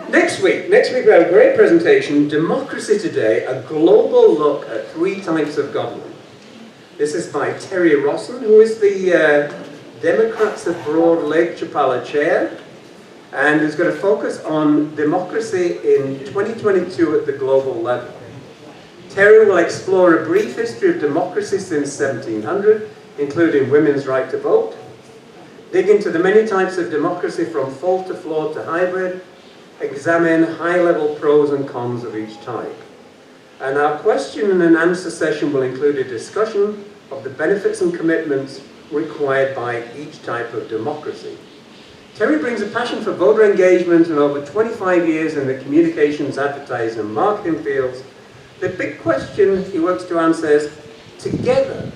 Next week we have a great presentation, Democracy Today, a global look at 3 types of government. This is by Terry Rossen, who is the Democrats of Broad Lake Chapala chair, and is going to focus on democracy in 2022 at the global level. Terry will explore a brief history of democracy since 1700, including women's right to vote, dig into the many types of democracy from full to floor to hybrid, examine high-level pros and cons of each type. And our question and answer session will include a discussion of the benefits and commitments required by each type of democracy. Terry brings a passion for voter engagement and over 25 years in the communications, advertising and marketing fields. The big question he works to answer is, together,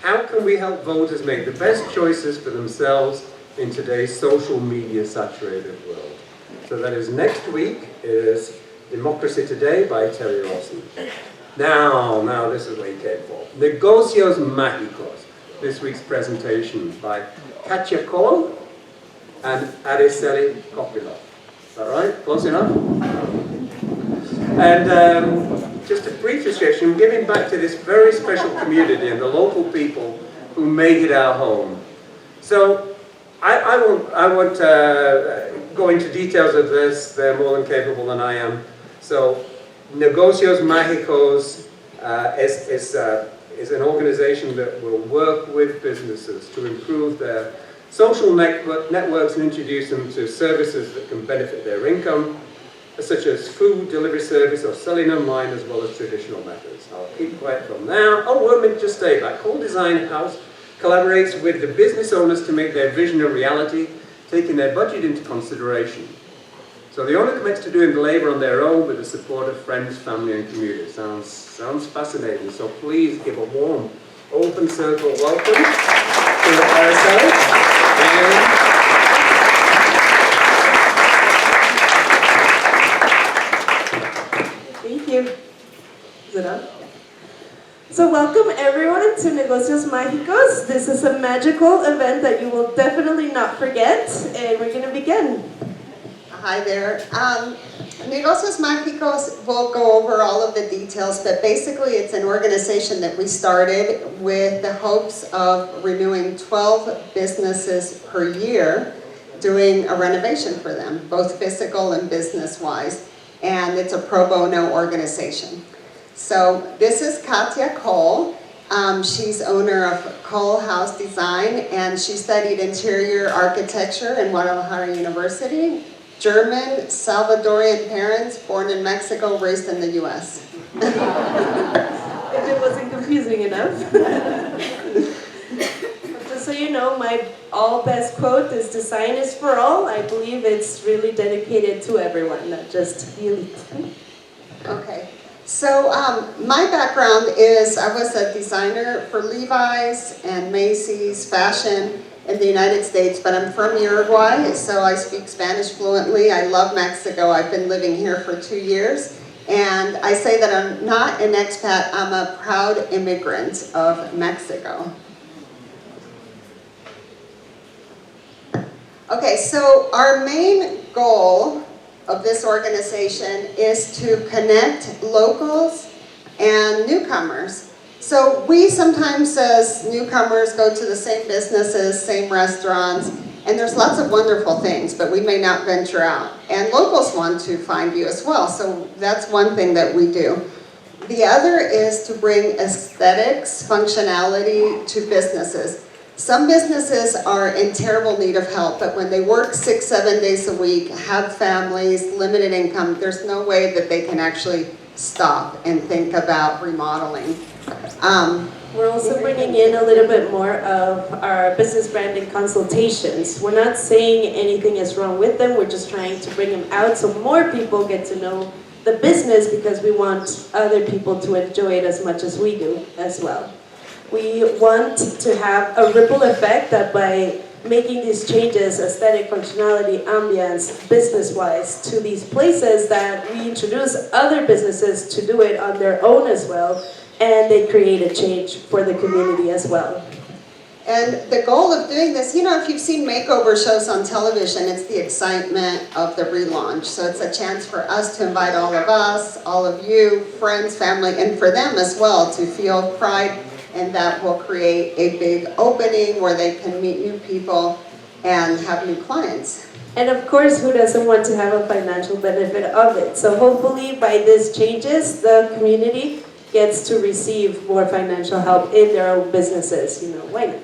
how can we help voters make the best choices for themselves in today's social media saturated world? So that is next week, is Democracy Today by Terry Rossen. Now this is what he came for. Negocios Magicos. This week's presentation by Katja Kohl and Araceli Kopiloff. Is that right? Close enough? And just a brief description, giving back to this very special community and the local people who make it our home. So I won't go into details of this. They're more than capable than I am. So Negocios Magicos is an organization that will work with businesses to improve their social networks and introduce them to services that can benefit their income, such as food delivery service or selling online, as well as traditional methods. I'll keep quiet from now. Oh, let me just say that Kohl Design House collaborates with the business owners to make their vision a reality, taking their budget into consideration. So the owner commits to doing the labor on their own with the support of friends, family and community. Sounds fascinating. So please give a warm, open circle welcome to Araceli. Thank you. Is it up? So welcome everyone to Negocios Magicos. This is a magical event that you will definitely not forget, and we're going to begin. Hi there. Negocios Magicos will go over all of the details, but basically it's an organization that we started with the hopes of renewing 12 businesses per year, doing a renovation for them, both physical and business-wise, and it's a pro bono organization. So this is Katja Cole. She's owner of Cole Haus Design, and she studied interior architecture in Guadalajara University. German, Salvadorian parents, born in Mexico, raised in the U.S. If it wasn't confusing enough. Just so you know, my all-best quote is "Design is for all." I believe it's really dedicated to everyone, not just the elite. Okay. So my background is I was a designer for Levi's and Macy's, fashion in the United States, but I'm from Uruguay, so I speak Spanish fluently. I love Mexico. I've been living here for 2 years, and I say that I'm not an expat, I'm a proud immigrant of Mexico. Okay, so our main goal of this organization is to connect locals and newcomers. So we sometimes as newcomers go to the same businesses, same restaurants, and there's lots of wonderful things, but we may not venture out. And locals want to find you as well, so that's one thing that we do. The other is to bring aesthetics, functionality to businesses. Some businesses are in terrible need of help, but when they work 6-7 days a week, have families, limited income, there's no way that they can actually stop and think about remodeling. We're also bringing in a little bit more of our business branding consultations. We're not saying anything is wrong with them, we're just trying to bring them out so more people get to know the business, because we want other people to enjoy it as much as we do as well. We want to have a ripple effect that by making these changes, aesthetic, functionality, ambience, business-wise, to these places, that we introduce other businesses to do it on their own as well, and they create a change for the community as well. And the goal of doing this, if you've seen makeover shows on television, it's the excitement of the relaunch. So it's a chance for us to invite all of us, all of you, friends, family, and for them as well to feel pride, and that will create a big opening where they can meet new people and have new clients. And of course, who doesn't want to have a financial benefit of it? So hopefully by these changes, the community gets to receive more financial help in their own businesses. Why not?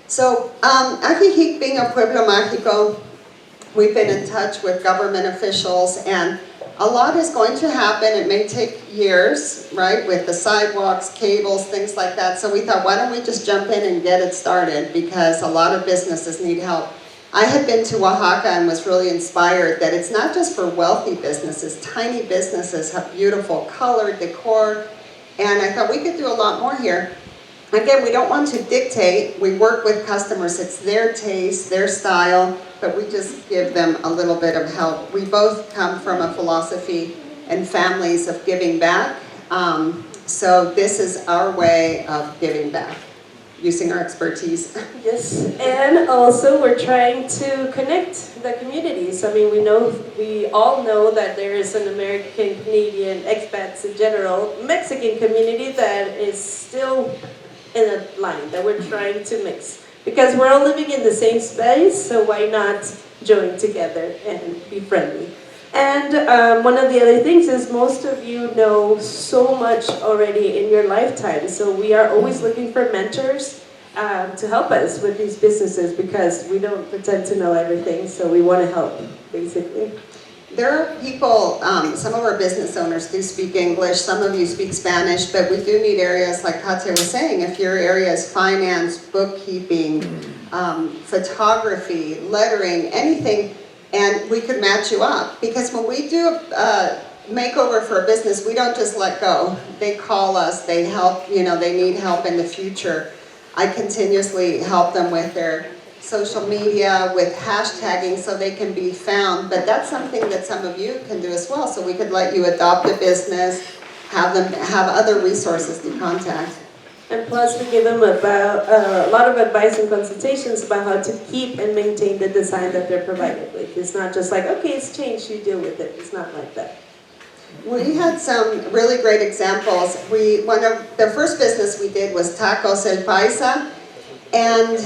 So, Ajijic being a Pueblo Mágico, we've been in touch with government officials, and a lot is going to happen. It may take years, right, with the sidewalks, cables, things like that. So we thought, why don't we just jump in and get it started, because a lot of businesses need help. I had been to Oaxaca and was really inspired that it's not just for wealthy businesses. Tiny businesses have beautiful color, decor, and I thought we could do a lot more here. Again, we don't want to dictate. We work with customers. It's their taste, their style, but we just give them a little bit of help. We both come from a philosophy and families of giving back. So this is our way of giving back, using our expertise. Yes, and also we're trying to connect the communities. I mean, we all know that there is an American, Canadian, expats in general, Mexican community that is still in a line that we're trying to mix. Because we're all living in the same space, so why not join together and be friendly? And one of the other things is most of you know so much already in your lifetime, so we are always looking for mentors to help us with these businesses, because we don't pretend to know everything, so we want to help, basically. There are people, some of our business owners do speak English, some of you speak Spanish, but we do need areas like Katya was saying. If your area is finance, bookkeeping, photography, lettering, anything, and we could match you up. Because when we do a makeover for a business, we don't just let go. They call us, they help, they need help in the future. I continuously help them with their social media, with hashtagging so they can be found, but that's something that some of you can do as well. So we could let you adopt a business, have them have other resources to contact. And plus we give them a lot of advice and consultations about how to keep and maintain the design that they're provided with. It's not just like, okay, it's changed, you deal with it. It's not like that. We had some really great examples. One of the first business we did was Tacos El Paisa, and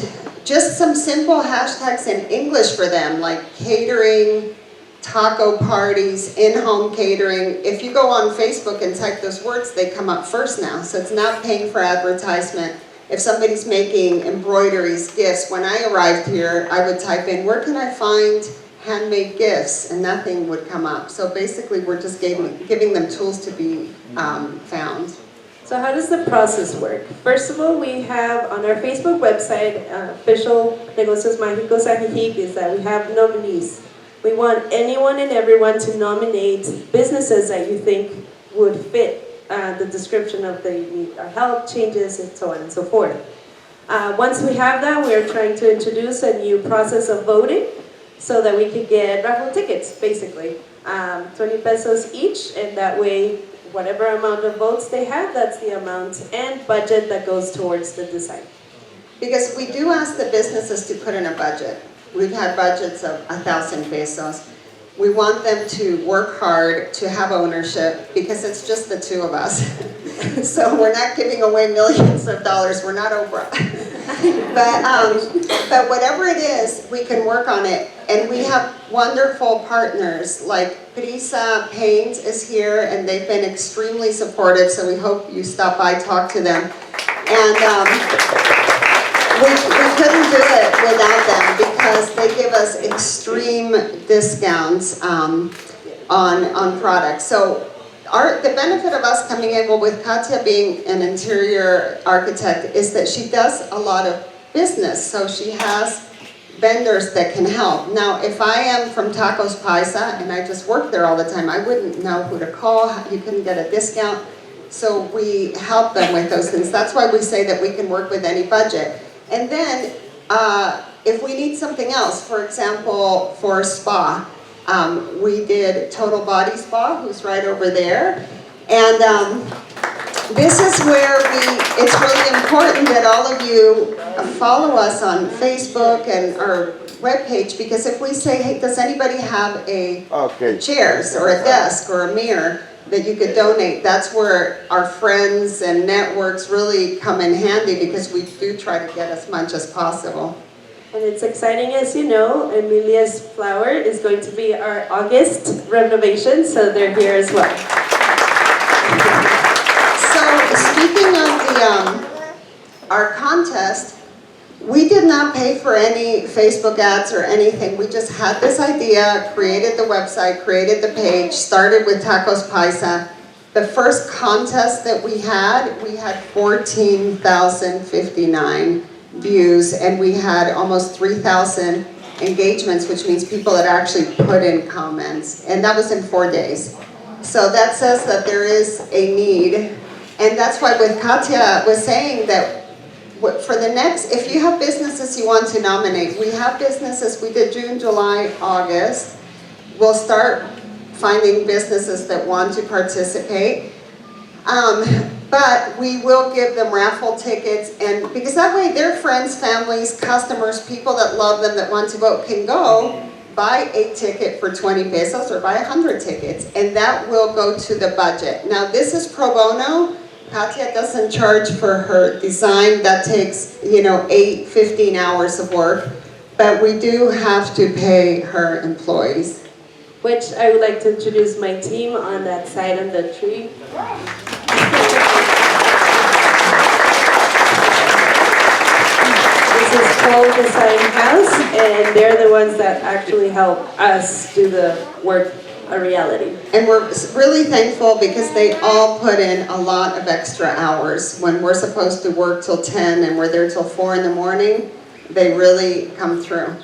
just some simple hashtags in English for them, like catering, taco parties, in-home catering. If you go on Facebook and type those words, they come up first now. So it's not paying for advertisement. If somebody's making embroideries, gifts, when I arrived here, I would type in, where can I find handmade gifts? And nothing would come up. So basically, we're just giving them tools to be found. So how does the process work? First of all, we have on our Facebook website, official Negocios Magicos Ajijic, is that we have nominees. We want anyone and everyone to nominate businesses that you think would fit the description of the need our help, changes, and so on and so forth. Once we have that, we are trying to introduce a new process of voting so that we can get raffle tickets, basically. 20 pesos each, and that way whatever amount of votes they have, that's the amount and budget that goes towards the design. Because we do ask the businesses to put in a budget. We've had budgets of 1,000 pesos. We want them to work hard, to have ownership, because it's just the two of us. So we're not giving away millions of dollars. We're not Oprah. But whatever it is, we can work on it. And we have wonderful partners, like Prisa Paint is here, and they've been extremely supportive, so we hope you stop by, talk to them. And we couldn't do it without them, because they give us extreme discounts on products. So the benefit of us coming in, well, with Katya being an interior architect, is that she does a lot of business. So she has vendors that can help. Now, if I am from Tacos Paisa and I just work there all the time, I wouldn't know who to call. You couldn't get a discount. So we help them with those things. That's why we say that we can work with any budget. And then if we need something else, for example, for spa, we did Total Body Spa, who's right over there. And this is where it's really important that all of you follow us on Facebook and our webpage, because if we say, hey, does anybody have chairs or a desk or a mirror that you could donate, that's where our friends and networks really come in handy, because we do try to get as much as possible. And it's exciting, as you know, Emilia's Flower is going to be our August renovation, so they're here as well. So speaking of our contest, we did not pay for any Facebook ads or anything. We just had this idea, created the website, created the page, started with Tacos Paisa. The first contest that we had 14,059 views, and we had almost 3,000 engagements, which means people that actually put in comments, and that was in 4 days. So that says that there is a need, and that's why what Katya was saying, that for the next, if you have businesses you want to nominate, we have businesses, we did June, July, August. We'll start finding businesses that want to participate. But we will give them raffle tickets, and because that way their friends, families, customers, people that love them, that want to vote, can go buy a ticket for 20 pesos or buy 100 tickets, and that will go to the budget. Now this is pro bono. Katya doesn't charge for her design. That takes, 15 hours of work, but we do have to pay her employees. Which I would like to introduce my team on that side of the tree. This is Kohl Design Haus, and they're the ones that actually help us do the work a reality. And we're really thankful because they all put in a lot of extra hours. When we're supposed to work till 10 and we're there till 4 in the morning, they really come through.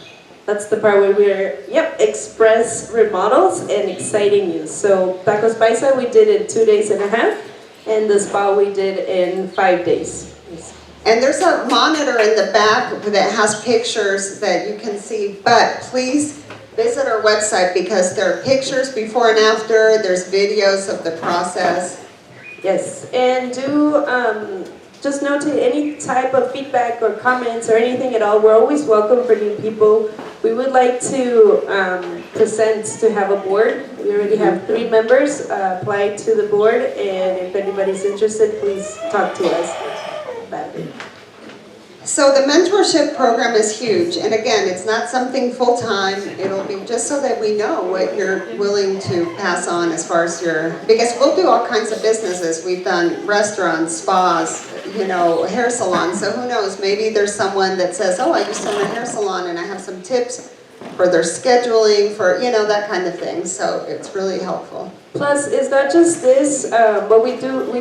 That's the part where we're, express remodels and exciting news. So Tacos Paisa we did in 2.5 days, and the spa we did in 5 days. And there's a monitor in the back that has pictures that you can see, but please visit our website because there are pictures before and after, there's videos of the process. Yes, and do just note any type of feedback or comments or anything at all. We're always welcome for new people. We would like to present to have a board. We already have 3 members applied to the board, and if anybody's interested, please talk to us about it. So the mentorship program is huge, and again, it's not something full-time. It'll be just so that we know what you're willing to pass on as far as because we'll do all kinds of businesses. We've done restaurants, spas, hair salons, so who knows, maybe there's someone that says, oh, I used to own a hair salon and I have some tips for their scheduling, for, that kind of thing, so it's really helpful. Plus, it's not just this, but we do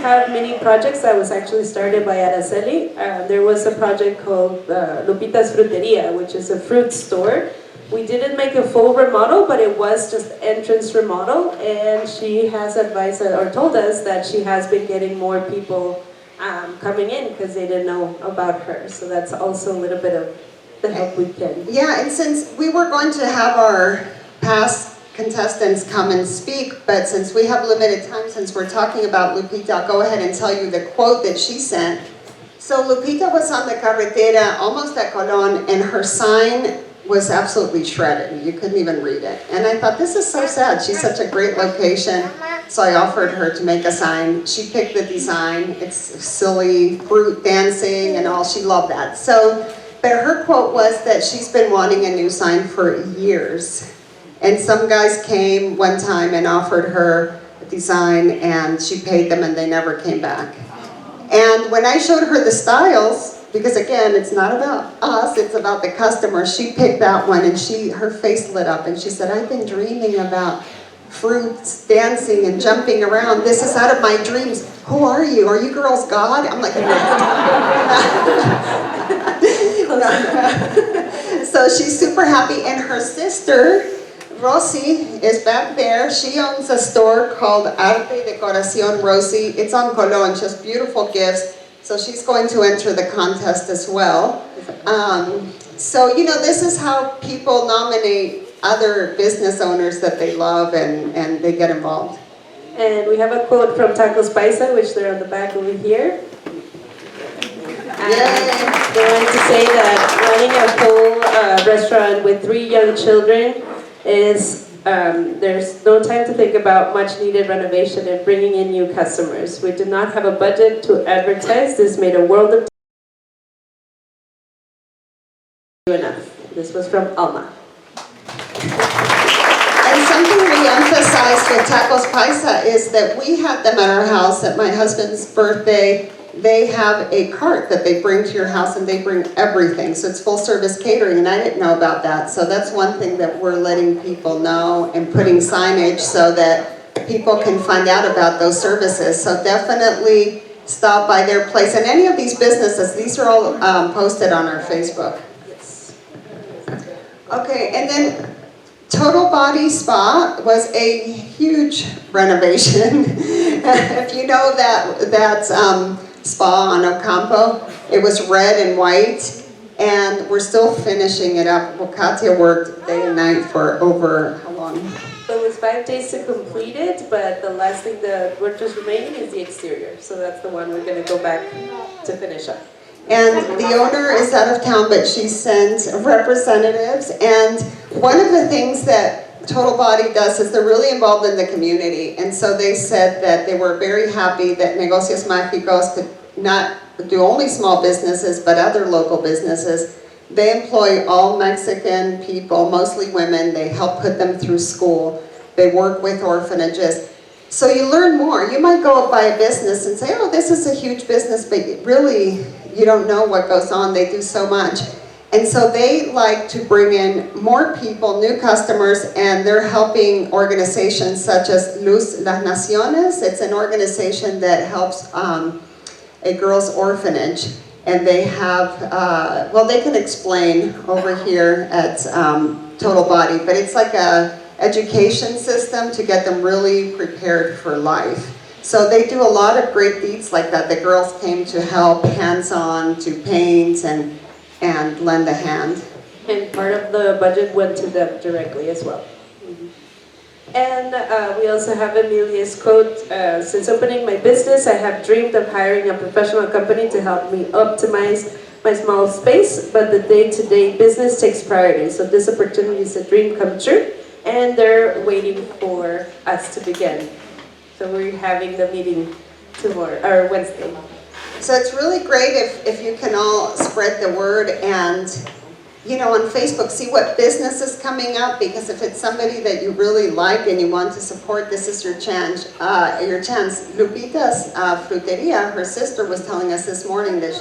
have many projects that was actually started by Araceli. There was a project called Lupita's Fruteria, which is a fruit store. We didn't make a full remodel, but it was just entrance remodel, and she has advised or told us that she has been getting more people coming in because they didn't know about her. So that's also a little bit of the help we can. Yeah, and since we were going to have our past contestants come and speak, but since we have limited time, since we're talking about Lupita, I'll go ahead and tell you the quote that she sent. So Lupita was on the carretera, almost at Colón, and her sign was absolutely shredded. You couldn't even read it. And I thought, this is so sad. She's such a great location. So I offered her to make a sign. She picked the design. It's silly, fruit dancing and all. She loved that. But her quote was that she's been wanting a new sign for years. And some guys came one time and offered her a design, and she paid them and they never came back. And when I showed her the styles, because again, it's not about us, it's about the customer, she picked that one, and her face lit up and she said, I've been dreaming about fruits dancing and jumping around. This is out of my dreams. Who are you? Are you girls God? I'm like, no. So she's super happy, and her sister Rosie is back there. She owns a store called Arte Decoración Rosie. It's on Colón, just beautiful gifts. So she's going to enter the contest as well. So, this is how people nominate other business owners that they love, and they get involved. And we have a quote from Tacos Paisa, which they're on the back over here. I wanted to say that running a full restaurant with 3 young children is, there's no time to think about much needed renovation and bringing in new customers. We did not have a budget to advertise. This made a world of enough. This was from Alma. And something we emphasized with Tacos Paisa is that we had them at our house at my husband's birthday. They have a cart that they bring to your house and they bring everything. So it's full service catering, and I didn't know about that. So that's one thing that we're letting people know and putting signage so that people can find out about those services. So definitely stop by their place. And any of these businesses, these are all posted on our Facebook. Okay, and then Total Body Spa was a huge renovation. If you know that spa on Ocampo, it was red and white, and we're still finishing it up. Well, Katya worked day and night for over, how long? So it was 5 days to complete it, but the last thing that we're just remaining is the exterior. So that's the one we're going to go back to finish up. And the owner is out of town, but she sent representatives. And one of the things that Total Body does is they're really involved in the community. And so they said that they were very happy that Negocios Magicos could not do only small businesses, but other local businesses. They employ all Mexican people, mostly women. They help put them through school. They work with orphanages. So you learn more. You might go by a business and say, oh, this is a huge business, but really, you don't know what goes on. They do so much. And so they like to bring in more people, new customers, and they're helping organizations such as Luz Las Naciones. It's an organization that helps a girls' orphanage. And they have, well, they can explain over here at Total Body, but it's like a education system to get them really prepared for life. So they do a lot of great deeds like that. The girls came to help hands-on, to paint and lend a hand. And part of the budget went to them directly as well. And we also have Emilia's quote, since opening my business, I have dreamed of hiring a professional company to help me optimize my small space, but the day-to-day business takes priority. So this opportunity is a dream come true, and they're waiting for us to begin. So we're having the meeting tomorrow, or Wednesday. So it's really great if you can all spread the word and, you know, on Facebook, see what business is coming up, because if it's somebody that you really like and you want to support, this is your chance. Lupita's Fruteria, her sister, was telling us this morning that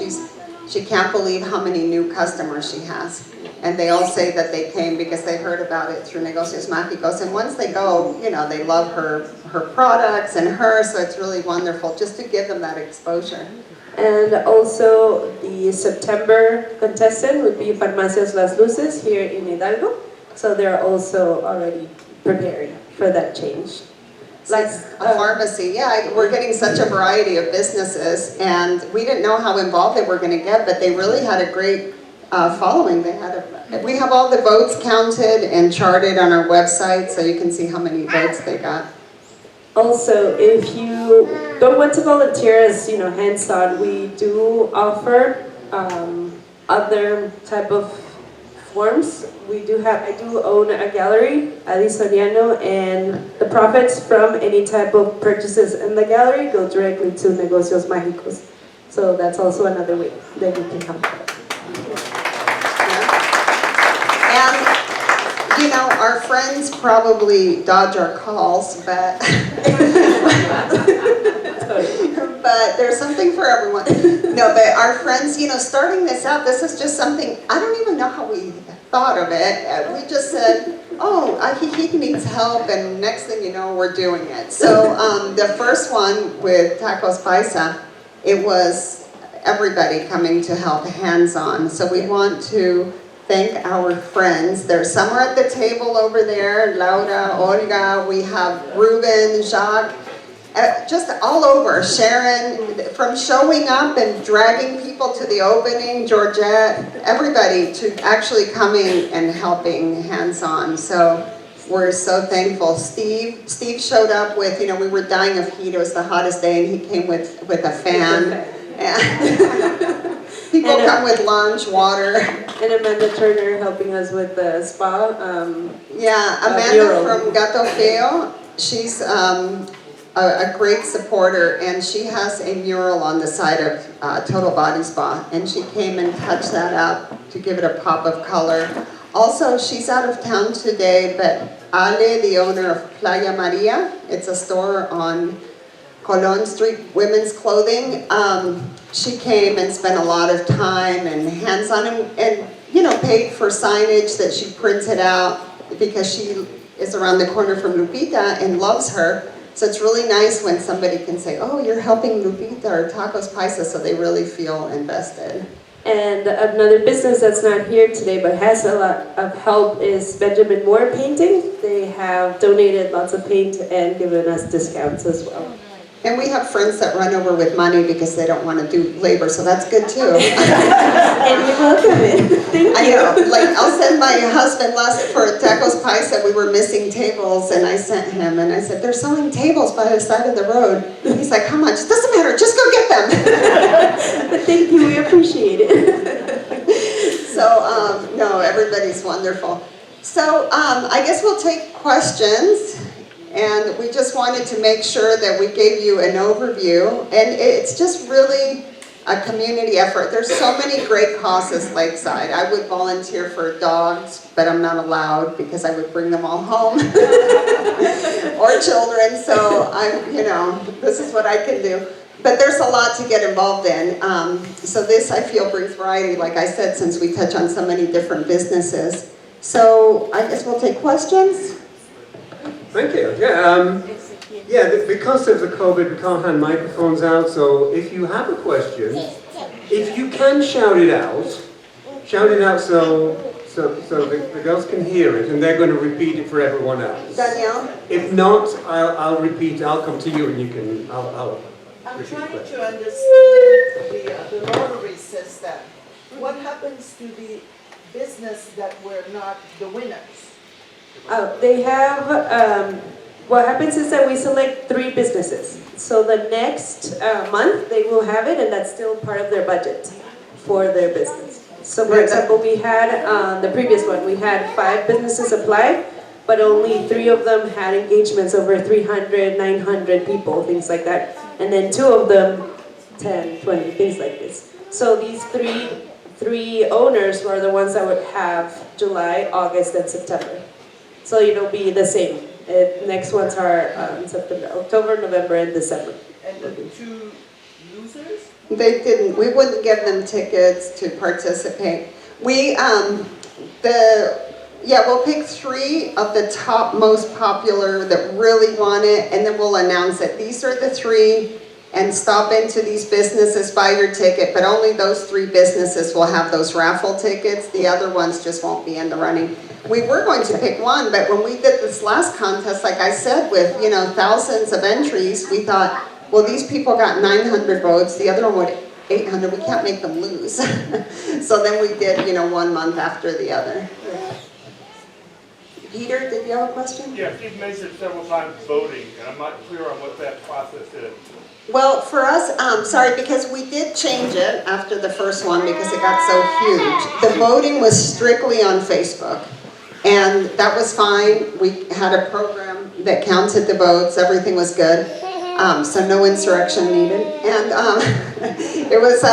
she can't believe how many new customers she has. And they all say that they came because they heard about it through Negocios Magicos. And once they go, you know, they love her products and her, so it's really wonderful just to give them that exposure. And also the September contestant would be Farmacias Las Luces here in Hidalgo. So they're also already preparing for that change. Like a pharmacy, yeah, we're getting such a variety of businesses, and we didn't know how involved they were going to get, but they really had a great following. We have all the votes counted and charted on our website, so you can see how many votes they got. Also, if you don't want to volunteer as, you know, hands-on, we do offer other type of forms. I do own a gallery, Ali Soriano, and the profits from any type of purchases in the gallery go directly to Negocios Magicos. So that's also another way that you can help. And, you know, our friends probably dodge our calls, but but there's something for everyone. No, but our friends, you know, starting this out, this is just something, I don't even know how we thought of it. We just said, oh, Ajijic needs help, and next thing you know, we're doing it. So the first one with Tacos Paisa, it was everybody coming to help hands-on. So we want to thank our friends. There's some are at the table over there, Laura, Olga, we have Ruben, Jacques, just all over, Sharon, from showing up and dragging people to the opening, Georgette, everybody to actually coming and helping hands-on. So we're so thankful. Steve showed up with, you know, we were dying of heat, it was the hottest day, and he came with a fan. People And, come with lunch, water. And Amanda Turner helping us with the spa. Yeah, Amanda mural. from Gato Feo, she's a great supporter, and she has a mural on the side of Total Body Spa, and she came and touched that up to give it a pop of color. Also, she's out of town today, but Ale, the owner of Playa Maria, it's a store on Colon Street, women's clothing, she came and spent a lot of time and hands-on and you know, paid for signage that she printed out because she is around the corner from Lupita and loves her. So it's really nice when somebody can say, oh, you're helping Lupita or Tacos Paisa, so they really feel invested. And another business that's not here today but has a lot of help is Benjamin Moore Painting. They have donated lots of paint and given us discounts as well. And we have friends that run over with money because they don't want to do labor, so that's good too. And we welcome it. Thank you. I know, like I'll send my husband last for Tacos Paisa, we were missing tables, and I sent him and I said, they're selling tables by the side of the road. He's like, how much? Doesn't matter, just go get them. But thank you, we appreciate it. So, no, everybody's wonderful. So, I guess we'll take questions. And we just wanted to make sure that we gave you an overview. And it's just really a community effort. There's so many great causes lakeside. I would volunteer for dogs, but I'm not allowed because I would bring them all home. Or children, so this is what I can do. But there's a lot to get involved in. So this, I feel, brings variety, like I said, since we touch on so many different businesses. So I guess we'll take questions. Thank you. Because of the COVID, we can't hand microphones out, so if you have a question, if you can shout it out so the girls can hear it, and they're going to repeat it for everyone else. Danielle? If not, I'll repeat, I'll come to you and you can, I'll I'm repeat trying the to question. understand the lottery system. What happens to the business that were not the winners? They have, what happens is that we select 3 businesses. So the next month, they will have it, and that's still part of their budget for their business. So for example, we had, the previous one, we had 5 businesses apply, but only 3 of them had engagements over 300, 900 people, things like that. And then 2 of them, 10, 20, things like this. So these three owners were the ones that would have July, August, and September. So it'll be the same. Next ones are September, October, November, and December. And the 2 losers? They didn't. We wouldn't give them tickets to participate. We'll pick 3 of the top most popular that really want it, and then we'll announce it. These are the 3, and stop into these businesses, buy your ticket, but only those 3 businesses will have those raffle tickets. The other ones just won't be in the running. We were going to pick one, but when we did this last contest, like I said, with thousands of entries, we thought, well, these people got 900 votes, the other one would 800, we can't make them lose. So then we did, 1 month after the other. Peter, did you have a question? Yes, you've mentioned several times voting, and I'm not clear on what that process is. Well, for us, because we did change it after the first one because it got so huge. The voting was strictly on Facebook, and that was fine. We had a program that counted the votes, everything was good, so no insurrection needed. And it was,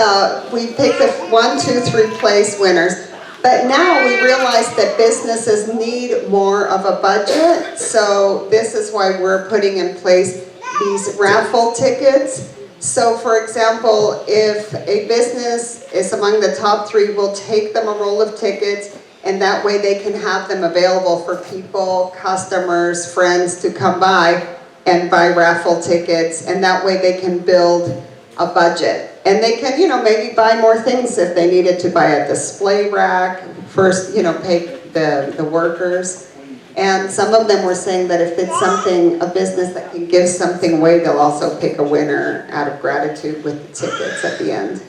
we picked the 1, 2, 3 place winners. But now we realize that businesses need more of a budget, so this is why we're putting in place these raffle tickets. So for example, if a business is among the top 3, we'll take them a roll of tickets, and that way they can have them available for people, customers, friends to come by and buy raffle tickets, and that way they can build a budget. And they can, maybe buy more things if they needed to buy a display rack, first, pay the workers. And some of them were saying that if it's a business that can give something away, they'll also pick a winner out of gratitude with the tickets at the end.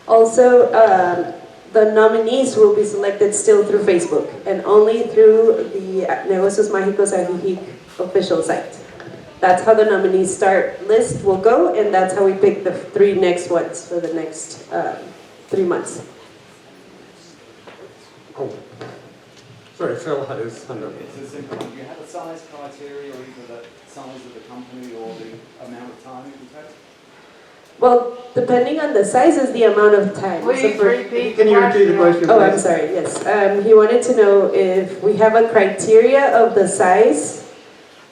Also, the nominees will be selected still through Facebook and only through the Negocios Magicos Ajijic official site. That's how the nominees list will go, and that's how we pick the 3 next ones for the next 3 months. Oh, sorry, Phil had his hand up. It's a simple one. Do you have a size criteria, or either the size of the company or the amount of time it will take? Well, depending on the size is the amount of time. Please for- repeat Can you repeat the question, Oh, I'm please? sorry, yes. He wanted to know if we have a criteria of the size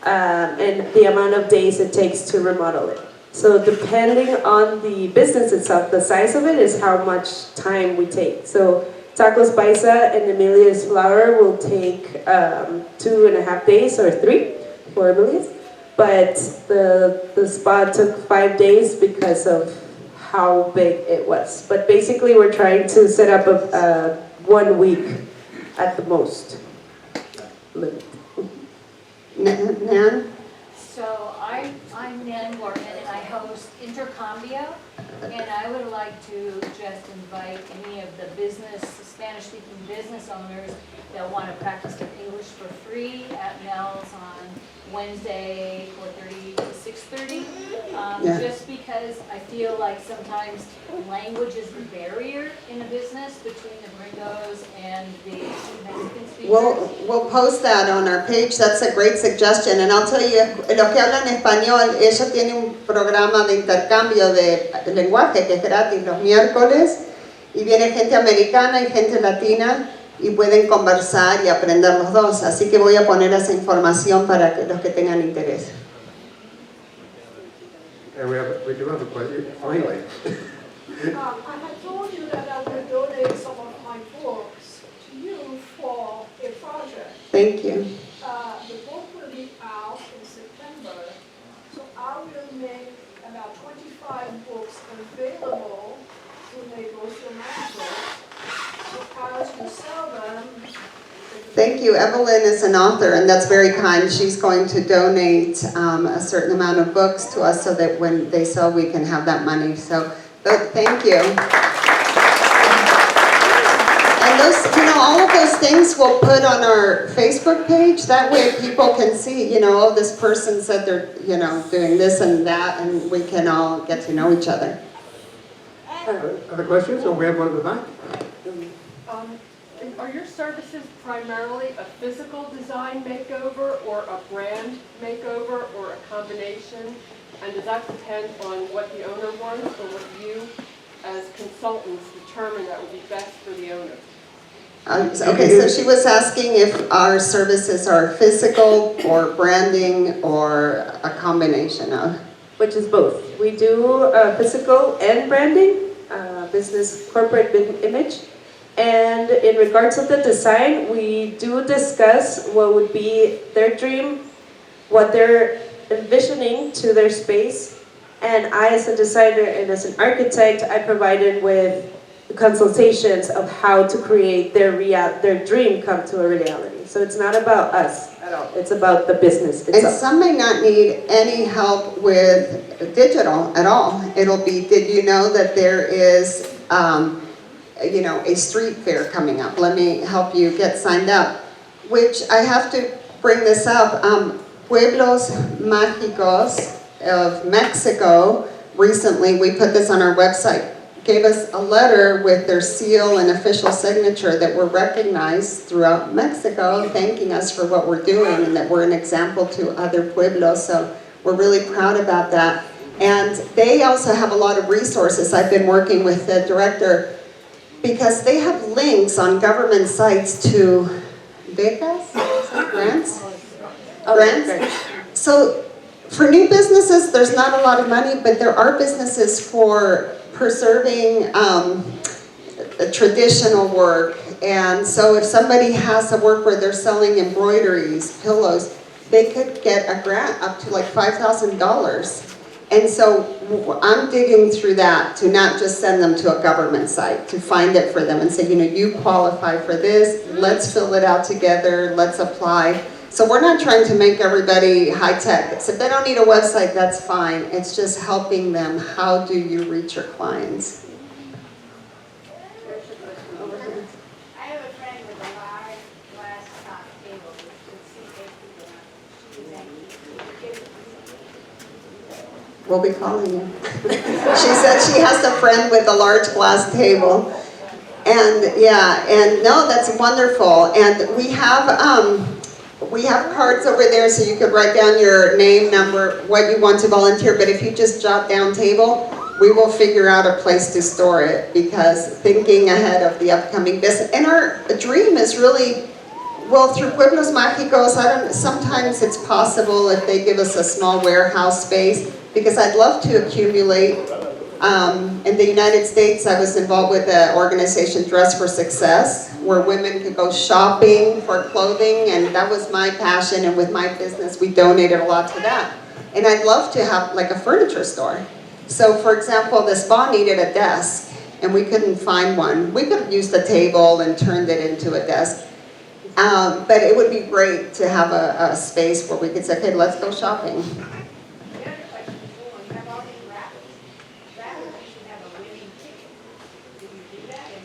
and the amount of days it takes to remodel it. So depending on the business itself, the size of it is how much time we take. So Tacos Paisa and Emilia's Flower will take 2.5 days or 3 for Emilia's. But the spa took 5 days because of how big it was. But basically we're trying to set up a 1 week at the most limit. Nan? So I'm Nan Gorman and I host Intercambio, and I would like to just invite any of the Spanish-speaking business owners that want to practice their English for free at Mel's on Wednesday, 4:30 to 6:30. Yeah. Just because I feel like sometimes language is the barrier in a business between the gringos and the Mexican speakers. We'll post that on our page. That's a great suggestion. And I'll tell you, los que hablan español, ella tiene un programa de intercambio de lenguaje que es gratis los miércoles. Y viene gente americana y gente latina y pueden conversar y aprender los dos. Así que voy a poner esa información para que los que tengan interés. We do have a question, finally. I had told you that I would donate some of my books to you for a project. Thank you. The book will be out in September, so I will make about 25 books available to Negocios Magicos. So as you sell them, Thank you. Evelyn is an author, and that's very kind. She's going to donate a certain amount of books to us so that when they sell, we can have that money. So, thank you. And those, all of those things we'll put on our Facebook page. That way people can see, oh, this person said they're, doing this and that, and we can all get to know each other. Other questions? Oh, we have one at the back. Are your services primarily a physical design makeover or a brand makeover or a combination? And does that depend on what the owner wants or what you as consultants determine that would be best for the owner? Okay, so she was asking if our services are physical or branding or a combination of. Which is both. We do physical and branding, business corporate image. And in regards to the design, we do discuss what would be their dream, what they're envisioning to their space. And I, as a designer and as an architect, I provided with consultations of how to create their dream come to a reality. So it's not about us at all. It's about the business itself. And some may not need any help with digital at all. It'll be, did you know that there is, a street fair coming up? Let me help you get signed up. Which I have to bring this up. Pueblos Mágicos of Mexico, recently, we put this on our website, gave us a letter with their seal and official signature that we're recognized throughout Mexico, thanking us for what we're doing and that we're an example to other pueblos. So we're really proud about that. And they also have a lot of resources. I've been working with the director because they have links on government sites to becas, grants. Grants. So for new businesses, there's not a lot of money, but there are businesses for preserving traditional work. And so if somebody has a work where they're selling embroideries, pillows, they could get a grant up to like $5,000. And so I'm digging through that to not just send them to a government site, to find it for them and say, you qualify for this, let's fill it out together, let's apply. So we're not trying to make everybody high tech. So if they don't need a website, that's fine. It's just helping them. How do you reach your clients? I have a friend with a large glass top table with 6 people on it. We'll be calling you. She said she has a friend with a large glass table. And yeah, and no, that's wonderful. And we have cards over there so you could write down your name, number, what you want to volunteer. But if you just jot down table, we will figure out a place to store it, because thinking ahead of the upcoming business. And our dream is really, well, through Pueblos Mágicos, sometimes it's possible if they give us a small warehouse space, because I'd love to accumulate. In the United States, I was involved with the organization Dress for Success, where women could go shopping for clothing, and that was my passion, and with my business, we donated a lot to that. And I'd love to have like a furniture store. So for example, the spa needed a desk, and we couldn't find one. We could have used the table and turned it into a desk. But it would be great to have a space where we could say, okay, let's go shopping.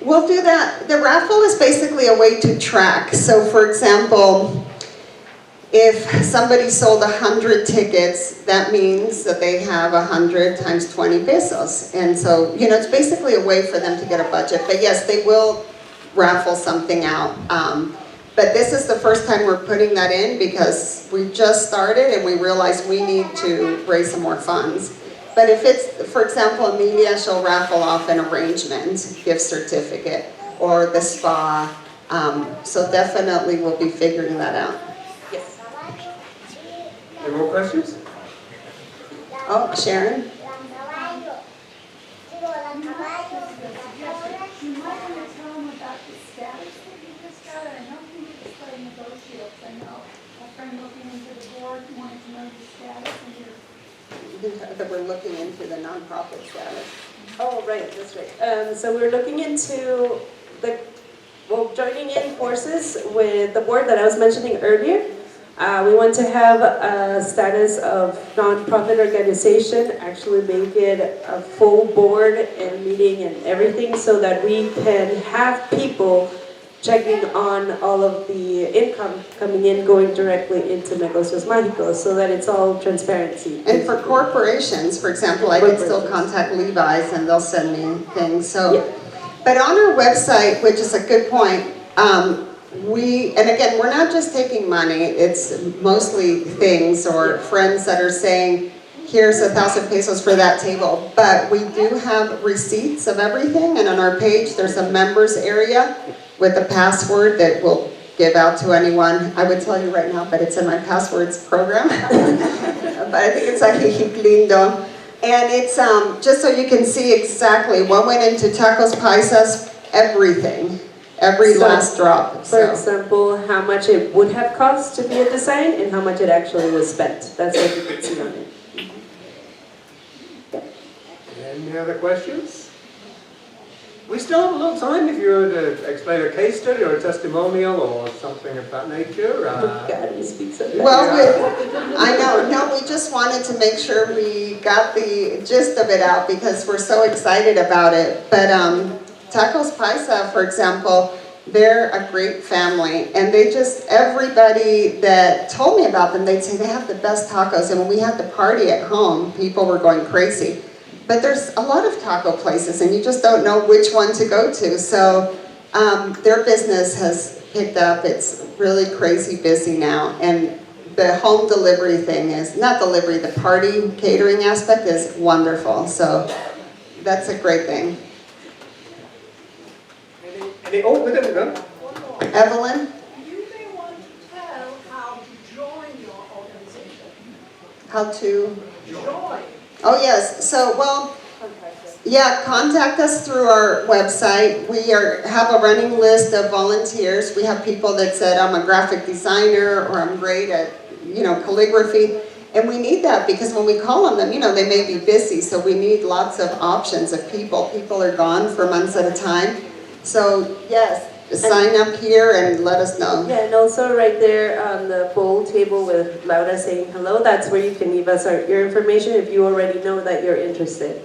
We'll do that. The raffle is basically a way to track. So for example, if somebody sold 100 tickets, that means that they have 100 times 20 pesos. And so, it's basically a way for them to get a budget. But yes, they will raffle something out. But this is the first time we're putting that in, because we just started and we realized we need to raise some more funds. But if it's, for example, Amelia, she'll raffle off an arrangement, gift certificate, or the spa. So definitely we'll be figuring that out. Yes. Any more questions? Oh, Sharon? You might want to tell them about the status that you just got. I know you need to start negotiating. I know a friend looking into the board wanted to know the status, and you're That we're looking into the nonprofit status. Oh, right, that's right. So we're looking into joining in forces with the board that I was mentioning earlier. We want to have a status of nonprofit organization, actually make it a full board and meeting and everything, so that we can have people checking on all of the income coming in, going directly into Negocios Magicos, so that it's all transparency. And for corporations, for example, I can still contact Levi's and they'll send me things. So, yeah. But on our website, which is a good point, and again, we're not just taking money, it's mostly things or friends that are saying, here's 1,000 pesos for that table. But we do have receipts of everything, and on our page, there's a members area with a password that we'll give out to anyone. I would tell you right now, but it's in my passwords program. But I think it's Ajijic Lindo. And it's just so you can see exactly what went into tacos paisas, everything. Every last drop. For example, how much it would have cost to be a design and how much it actually was spent. That's what you can see on it. Any other questions? We still have a little time if you were to explain a case study or a testimonial or something of that nature. God, he speaks of that. Well, I know. No, we just wanted to make sure we got the gist of it out because we're so excited about it. But Tacos Paisa, for example, they're a great family. And everybody that told me about them, they'd say they have the best tacos. And when we had the party at home, people were going crazy. But there's a lot of taco places and you just don't know which one to go to. So their business has picked up. It's really crazy busy now. And the home delivery thing is, not delivery, the party catering aspect is wonderful. So that's a great thing. Oh, there we go. Evelyn? You may want to tell how to join your organization. How to? Join. Oh, yes. So, well, yeah, contact us through our website. We have a running list of volunteers. We have people that said, I'm a graphic designer or I'm great at, calligraphy. And we need that because when we call on them, they may be busy. So we need lots of options of people. People are gone for months at a time. So, yes, sign up here and let us know. Yeah, and also right there on the bowl table with Laura saying hello, that's where you can leave us your information if you already know that you're interested.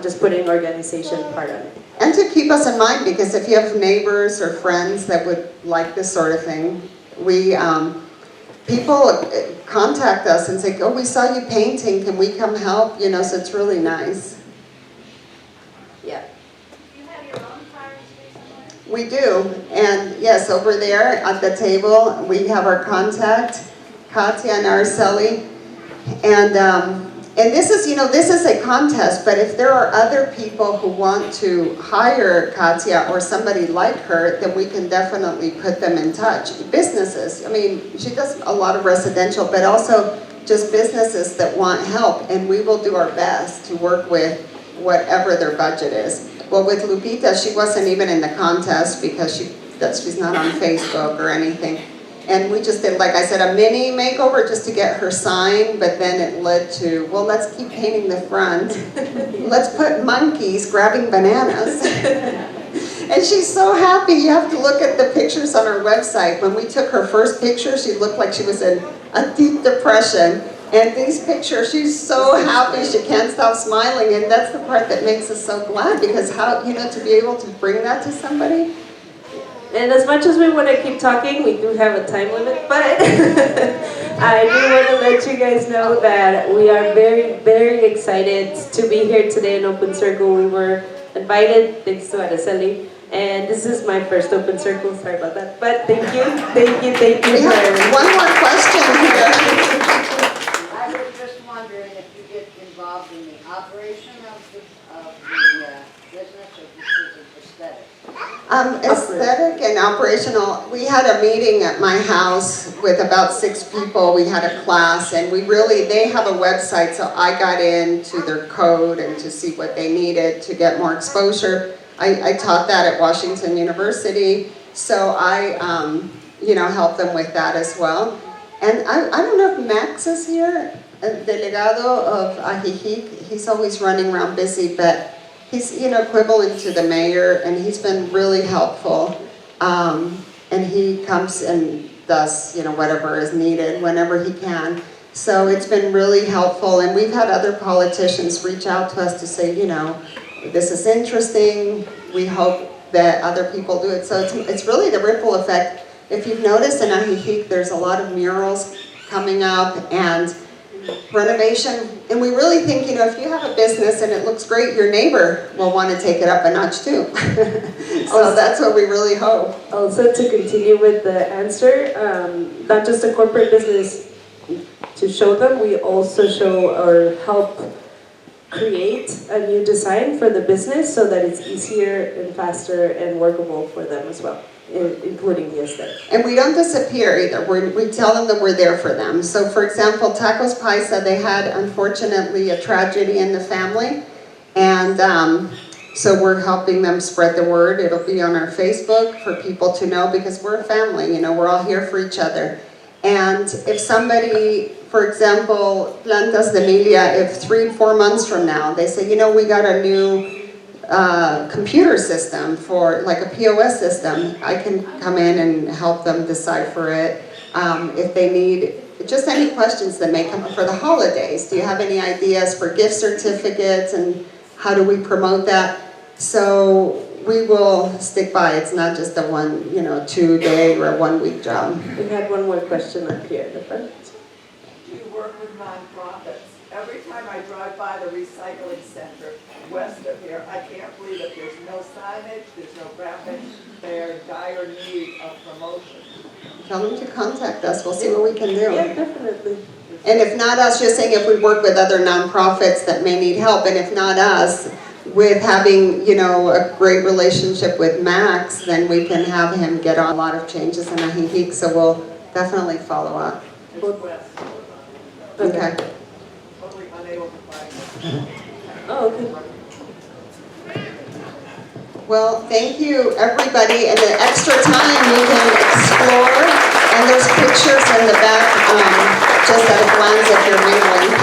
Just put in organization part on it. And to keep us in mind, because if you have neighbors or friends that would like this sort of thing, people contact us and say, oh, we saw you painting, can we come help? You know, so it's really nice. Yeah. You have your own fire escape somewhere? We do, and yes, over there at the table, we have our contact, Katya and Araceli. And this is, you know, this is a contest, but if there are other people who want to hire Katya or somebody like her, then we can definitely put them in touch. Businesses, I mean, she does a lot of residential, but also just businesses that want help, and we will do our best to work with whatever their budget is. Well, with Lupita, she wasn't even in the contest because she's not on Facebook or anything. And we just did, like I said, a mini makeover just to get her signed, but then it led to, well, let's keep painting the front. Let's put monkeys grabbing bananas. And she's so happy. You have to look at the pictures on her website. When we took her first picture, she looked like she was in a deep depression. And these pictures, she's so happy, she can't stop smiling. And that's the part that makes us so glad, because how, you know, to be able to bring that to somebody. And as much as we want to keep talking, we do have a time limit, but I do want to let you guys know that we are very, very excited to be here today in Open Circle. We were invited, thanks to Araceli, and this is my first Open Circle, sorry about that, but thank you. We have one more question here. I was just wondering if you get involved in the operation of the business, or this is aesthetic? Aesthetic and operational. We had a meeting at my house with about 6 people. We had a class, and they have a website, so I got into their code and to see what they needed to get more exposure. I taught that at Washington University, so I helped them with that as well. And I don't know if Max is here, delegado of Ajijic. He's always running around busy, but he's, equivalent to the mayor, and he's been really helpful. And he comes and does, whatever is needed whenever he can. So it's been really helpful, and we've had other politicians reach out to us to say, this is interesting. We hope that other people do it. So it's really the ripple effect. If you've noticed in Ajijic, there's a lot of murals coming up and renovation. And we really think, if you have a business and it looks great, your neighbor will want to take it up a notch too. So that's what we really hope. Also, to continue with the answer, not just a corporate business to show them, we also show or help create a new design for the business so that it's easier and faster and workable for them as well, including the aesthetic. And we don't disappear either. We tell them that we're there for them. So for example, Tacos Paisa, they had unfortunately a tragedy in the family. And so we're helping them spread the word. It'll be on our Facebook for people to know, because we're a family, we're all here for each other. And if somebody, for example, Plantas de Emilia, if 3-4 months from now, they say, we got a new computer system for like a POS system, I can come in and help them decipher it. If they need just any questions that may come up for the holidays, do you have any ideas for gift certificates and how do we promote that? So we will stick by. It's not just a 2-day or a 1-week job. We had one more question up here in the front. Do you work with nonprofits? Every time I drive by the recycling center west of here, I can't believe that there's no signage, there's no graphics. They're in dire need of promotion. Tell them to contact us. We'll see what we can do. Yeah, definitely. And if not us, just saying if we work with other nonprofits that may need help, and if not us, with having, a great relationship with Max, then we can have him get on a lot of changes in Ajijic, so we'll definitely follow up. Okay. Totally unable to find it. Oh, okay. Well, thank you, everybody, and the extra time you can explore, and there's pictures in the back, just at a glance if you're mailing.